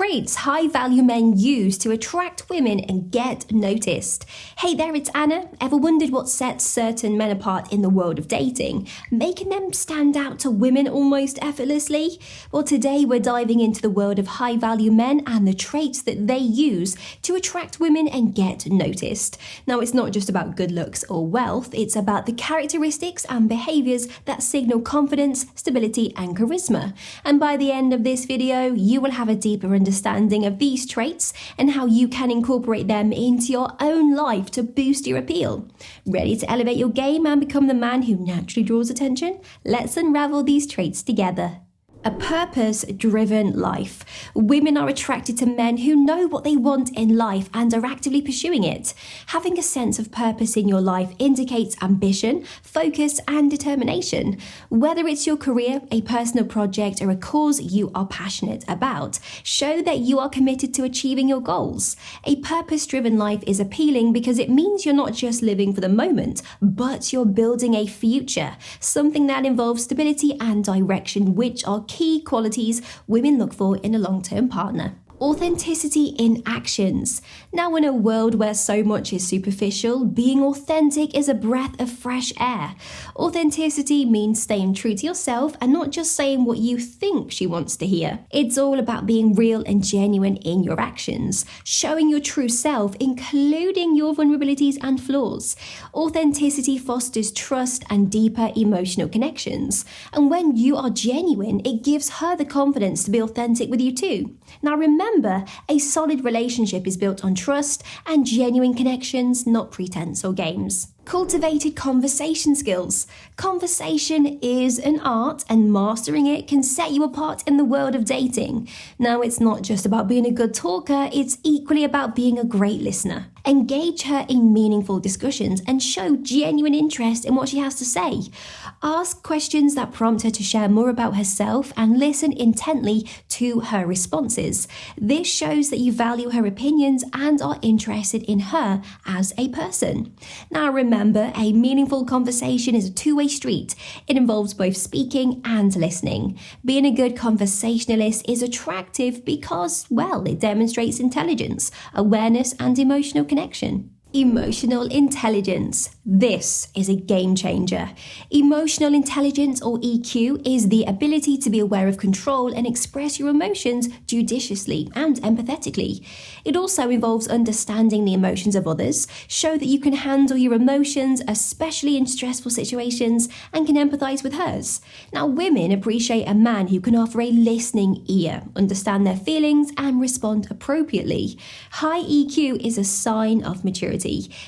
traits high-value men use to attract women and get noticed. Hey there, it's Anna. Ever wondered what sets certain men apart in the world of dating, making them stand out to women almost effortlessly? Well, today we're diving into the world of high-value men and the traits that they use to attract women and get noticed. Now, it's not just about good looks or wealth, it's about the characteristics and behaviors that signal confidence, stability, and charisma. And by the end of this video, you will have a deeper understanding of these traits and how you can incorporate them into your own life to boost your appeal. Ready to elevate your game and become the man who naturally draws attention? Let's unravel these traits together. A purpose-driven life. Women are attracted to men who know what they want in life and are actively pursuing it. Having a sense of purpose in your life indicates ambition, focus, and determination. Whether it's your career, a personal project, or a cause you are passionate about, show that you are committed to achieving your goals. A purpose-driven life is appealing because it means you're not just living for the moment, but you're building a future, something that involves stability and direction, which are key qualities women look for in a long-term partner. Authenticity in actions. Now, in a world where so much is superficial, being authentic is a breath of fresh air. Authenticity means staying true to yourself and not just saying what you think she wants to hear. It's all about being real and genuine in your actions, showing your true self, including your vulnerabilities and flaws. Authenticity fosters trust and deeper emotional connections. And when you are genuine, it gives her the confidence to be authentic with you too. Now, remember, a solid relationship is built on trust and genuine connections, not pretense or games. Cultivated conversation skills. Conversation is an art, and mastering it can set you apart in the world of dating. Now, it's not just about being a good talker, it's equally about being a great listener. Engage her in meaningful discussions and show genuine interest in what she has to say. Ask questions that prompt her to share more about herself and listen intently to her responses. This shows that you value her opinions and are interested in her as a person. Now, remember, a meaningful conversation is a two-way street. It involves both speaking and listening. Being a good conversationalist is attractive because, well, it demonstrates intelligence, awareness, and emotional connection. Emotional intelligence. This is a game changer. Emotional intelligence, or EQ, is the ability to be aware of control and express your emotions judiciously and empathetically. It also involves understanding the emotions of others, show that you can handle your emotions, especially in stressful situations, and can empathize with hers. Now, women appreciate a man who can offer a listening ear, understand their feelings, and respond appropriately. High EQ is a sign of maturity.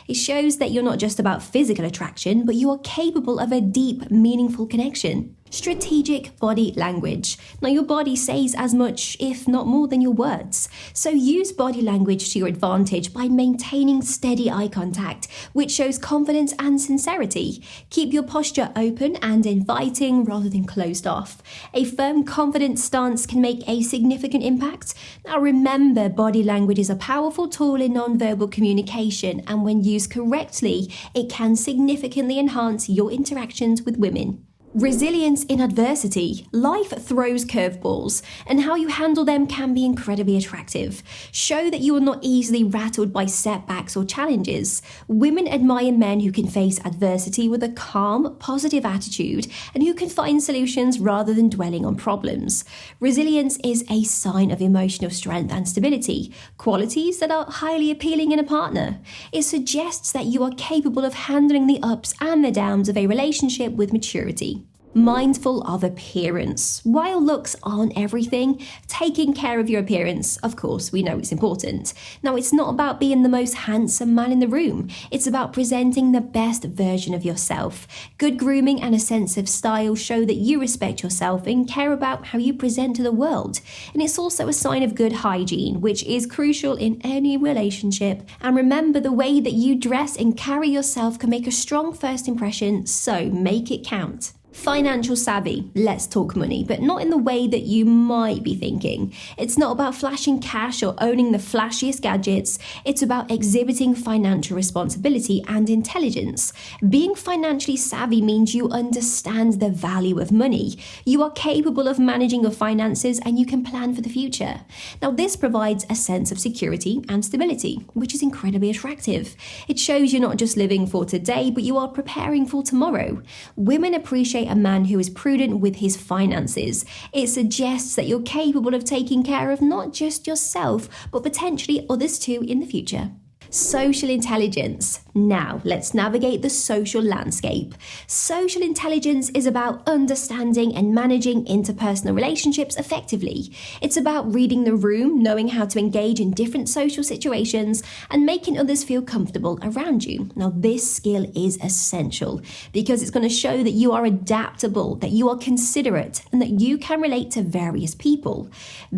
It shows that you're not just about physical attraction, but you are capable of a deep, meaningful connection. Strategic body language. Now, your body says as much, if not more, than your words. So use body language to your advantage by maintaining steady eye contact, which shows confidence and sincerity. Keep your posture open and inviting rather than closed off. A firm, confident stance can make a significant impact. Now, remember, body language is a powerful tool in nonverbal communication, and when used correctly, it can significantly enhance your interactions with women. Resilience in adversity. Life throws curveballs, and how you handle them can be incredibly attractive. Show that you are not easily rattled by setbacks or challenges. Women admire men who can face adversity with a calm, positive attitude and who can find solutions rather than dwelling on problems. Resilience is a sign of emotional strength and stability, qualities that are highly appealing in a partner. It suggests that you are capable of handling the ups and the downs of a relationship with maturity. Mindful of appearance. While looks aren't everything, taking care of your appearance, of course, we know it's important. Now, it's not about being the most handsome man in the room. It's about presenting the best version of yourself. Good grooming and a sense of style show that you respect yourself and care about how you present to the world. And it's also a sign of good hygiene, which is crucial in any relationship. And remember, the way that you dress and carry yourself can make a strong first impression, so make it count. Financial savvy, let's talk money, but not in the way that you might be thinking. It's not about flashing cash or owning the flashiest gadgets. It's about exhibiting financial responsibility and intelligence. Being financially savvy means you understand the value of money. You are capable of managing your finances and you can plan for the future. Now, this provides a sense of security and stability, which is incredibly attractive. It shows you're not just living for today, but you are preparing for tomorrow. Women appreciate a man who is prudent with his finances. It suggests that you're capable of taking care of not just yourself, but potentially others too in the future. Social intelligence. Now, let's navigate the social landscape. Social intelligence is about understanding and managing interpersonal relationships effectively. It's about reading the room, knowing how to engage in different social situations, and making others feel comfortable around you. Now, this skill is essential because it's going to show that you are adaptable, that you are considerate, and that you can relate to various people.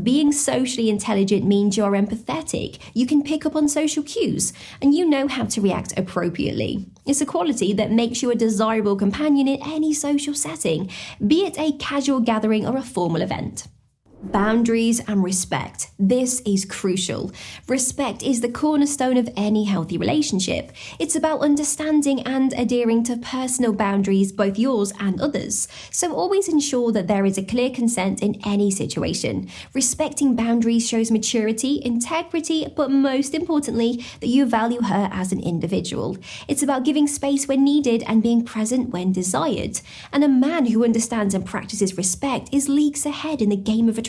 Being socially intelligent means you're empathetic, you can pick up on social cues, and you know how to react appropriately. It's a quality that makes you a desirable companion in any social setting, be it a casual gathering or a formal event. Boundaries and respect. This is crucial. Respect is the cornerstone of any healthy relationship. It's about understanding and adhering to personal boundaries, both yours and others. So always ensure that there is a clear consent in any situation. Respecting boundaries shows maturity, integrity, but most importantly, that you value her as an individual. It's about giving space when needed and being present when desired. And a man who understands and practices respect is leagues ahead in the game of attraction.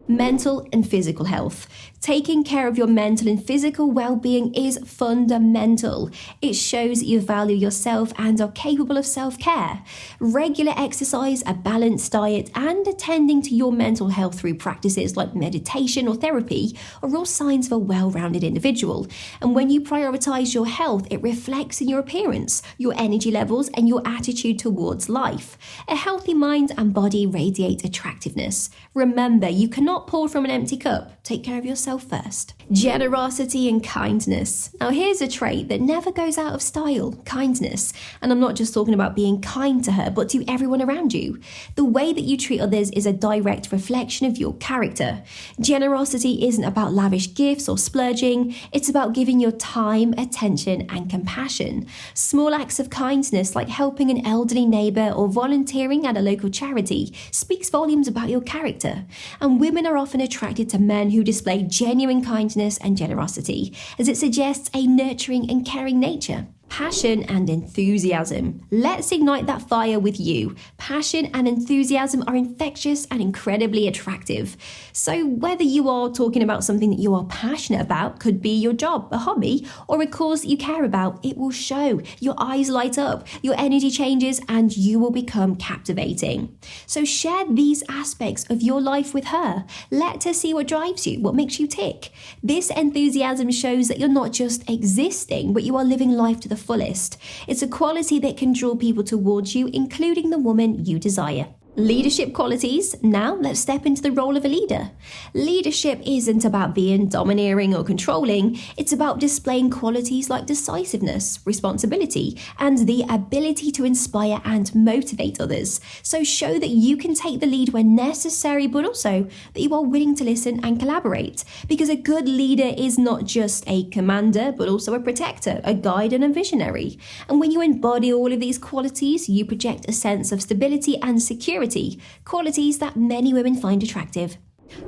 Mental and physical health. Taking care of your mental and physical well-being is fundamental. It shows that you value yourself and are capable of self-care. Regular exercise, a balanced diet, and attending to your mental health through practices like meditation or therapy are all signs of a well-rounded individual. And when you prioritize your health, it reflects in your appearance, your energy levels, and your attitude towards life. A healthy mind and body radiate attractiveness. Remember, you cannot pour from an empty cup. Take care of yourself first. Generosity and kindness. Now, here's a trait that never goes out of style, kindness. And I'm not just talking about being kind to her, but to everyone around you. The way that you treat others is a direct reflection of your character. Generosity isn't about lavish gifts or splurging. It's about giving your time, attention, and compassion. Small acts of kindness, like helping an elderly neighbour or volunteering at a local charity, speaks volumes about your character. And women are often attracted to men who display genuine kindness and generosity, as it suggests a nurturing and caring nature. Passion and enthusiasm. Let's ignite that fire with you. Passion and enthusiasm are infectious and incredibly attractive. So whether you are talking about something that you are passionate about, could be your job, a hobby, or a cause that you care about, it will show. Your eyes light up, your energy changes, and you will become captivating. So share these aspects of your life with her. Let her see what drives you, what makes you tick. This enthusiasm shows that you're not just existing, but you are living life to the fullest. It's a quality that can draw people towards you, including the woman you desire. Leadership qualities. Now let's step into the role of a leader. Leadership isn't about being domineering or controlling. It's about displaying qualities like decisiveness, responsibility, and the ability to inspire and motivate others. So show that you can take the lead when necessary, but also that you are willing to listen and collaborate. Because a good leader is not just a commander, but also a protector, a guide, and a visionary. And when you embody all of these qualities, you project a sense of stability and security. Qualities that many women find attractive.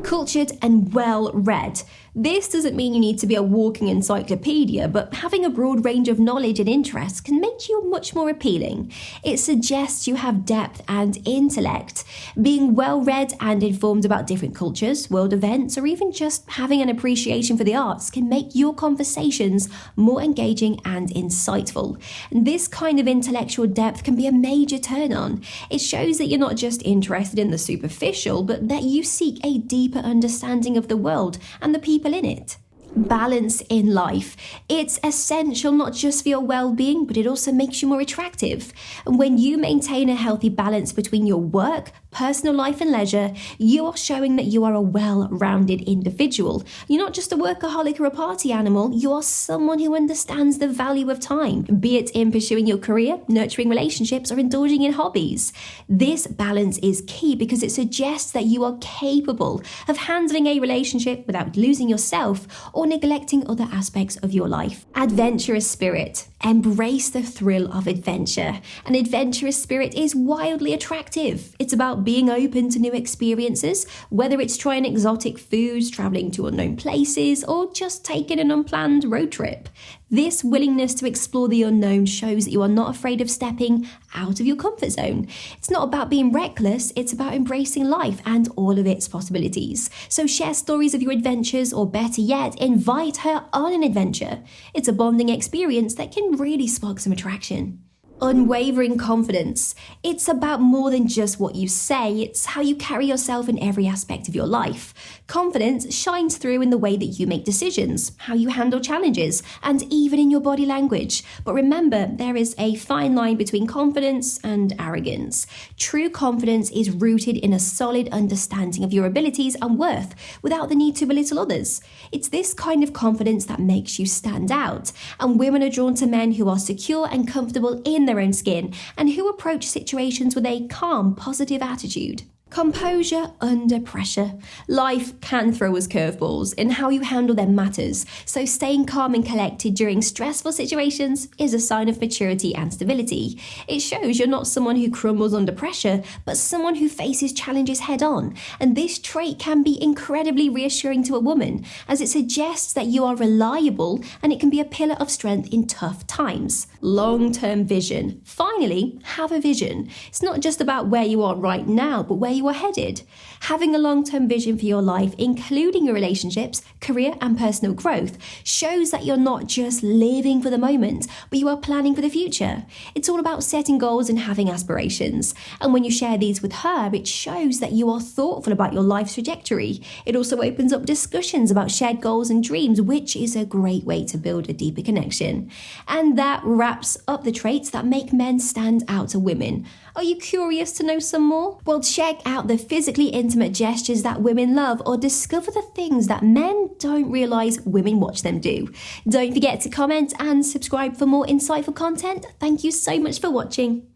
Cultured and well-read. This doesn't mean you need to be a walking encyclopedia, but having a broad range of knowledge and interests can make you much more appealing. It suggests you have depth and intellect. Being well-read and informed about different cultures, world events, or even just having an appreciation for the arts can make your conversations more engaging and insightful. And this kind of intellectual depth can be a major turn-on. It shows that you're not just interested in the superficial, but that you seek a deeper understanding of the world and the people in it. Balance in life. It's essential not just for your well-being, but it also makes you more attractive. And when you maintain a healthy balance between your work, personal life and leisure, you are showing that you are a well-rounded individual. You're not just a workaholic or a party animal, you are someone who understands the value of time, be it in pursuing your career, nurturing relationships, or indulging in hobbies. This balance is key because it suggests that you are capable of handling a relationship without losing yourself or neglecting other aspects of your life. Adventurous spirit. Embrace the thrill of adventure. An adventurous spirit is wildly attractive. It's about being open to new experiences, whether it's trying exotic foods, traveling to unknown places, or just taking an unplanned road trip. This willingness to explore the unknown shows that you are not afraid of stepping out of your comfort zone. It's not about being reckless, it's about embracing life and all of its possibilities. So share stories of your adventures, or better yet, invite her on an adventure. It's a bonding experience that can really spark some attraction. Unwavering confidence. It's about more than just what you say, it's how you carry yourself in every aspect of your life. Confidence shines through in the way that you make decisions, how you handle challenges, and even in your body language. But remember, there is a fine line between confidence and arrogance. True confidence is rooted in a solid understanding of your abilities and worth, without the need to belittle others. It's this kind of confidence that makes you stand out, and women are drawn to men who are secure and comfortable in their own skin and who approach situations with a calm, positive attitude. Composure under pressure. Life can throw us curveballs, and how you handle them matters. So staying calm and collected during stressful situations is a sign of maturity and stability. It shows you're not someone who crumbles under pressure, but someone who faces challenges head on. And this trait can be incredibly reassuring to a woman, as it suggests that you are reliable and it can be a pillar of strength in tough times. Long-term vision. Finally, have a vision. It's not just about where you are right now, but where you are headed. Having a long-term vision for your life, including your relationships, career, and personal growth, shows that you're not just living for the moment, but you are planning for the future. It's all about setting goals and having aspirations. And when you share these with her, it shows that you are thoughtful about your life's trajectory. It also opens up discussions about shared goals and dreams, which is a great way to build a deeper connection. And that wraps up the traits that make men stand out to women. Are you curious to know some more? Well, check out the physically intimate gestures that women love, or discover the things that men don't realize women watch them do. Don't forget to comment and subscribe for more insightful content. Thank you so much for watching.